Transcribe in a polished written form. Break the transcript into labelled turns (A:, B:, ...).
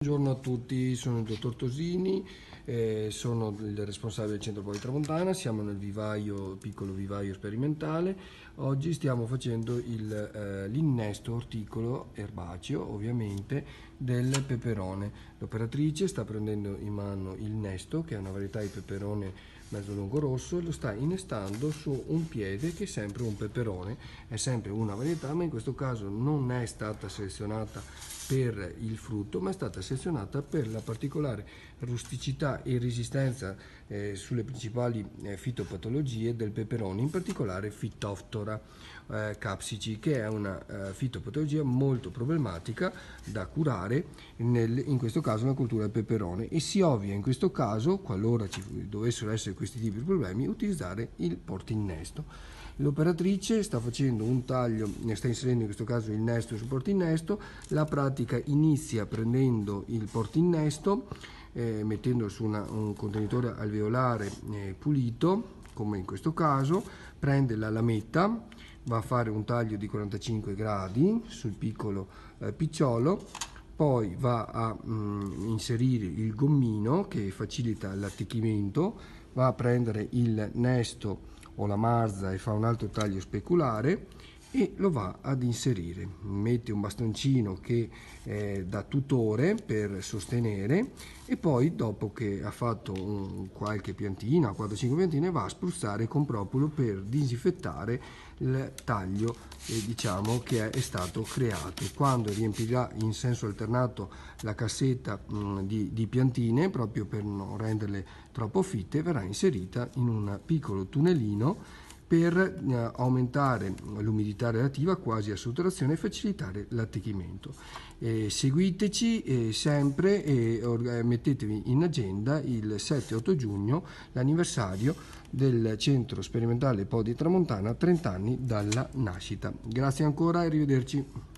A: Buongiorno a tutti, sono il dottor Tosini, sono il responsabile del Centro Poli Tramontana, siamo nel piccolo vivaio sperimentale. Oggi stiamo facendo l'innesto orticolo erbaceo, ovviamente, del peperone. L'operatrice sta prendendo in mano il nesto, che è una varietà di peperone mezzo lungo rosso, e lo sta innestando su un piede che è sempre un peperone, è sempre una varietà, ma in questo caso non è stata selezionata per il frutto, ma è stata selezionata per la particolare rusticità e resistenza sulle principali fitopatologie del peperone, in particolare Phytophthora capsici, che è una fitopatologia molto problematica da curare in questo caso nella coltura del peperone, e si ovvia in questo caso, qualora ci dovessero essere questi tipi di problemi, utilizzare il portinnesto. L'operatrice sta facendo un taglio, sta inserendo in questo caso il nesto sul portinnesto. La pratica inizia prendendo il portinnesto, mettendolo su un contenitore alveolare pulito, come in questo caso, prende la lametta, va a fare un taglio di 45 gradi sul piccolo picciolo, poi va a inserire il gommino che facilita l'attecchimento, va a prendere il nesto o la marza e fa un altro taglio speculare e lo va ad inserire. Mette un bastoncino che dà tutore per sostenere, e poi dopo che ha fatto qualche piantina, 4-5 piantine, va a spruzzare con propolo per disinfettare il taglio diciamo che è stato creato. Quando riempirà in senso alternato la cassetta di piantine, proprio per non renderle troppo fitte, verrà inserita in un piccolo tunnelino per aumentare l'umidità relativa quasi a saturazione e facilitare l'attecchimento. Seguiteci sempre e mettetevi in agenda il 7-8 giugno, l'anniversario del Centro Sperimentale Poli Tramontana, 30 anni dalla nascita. Grazie ancora e arrivederci.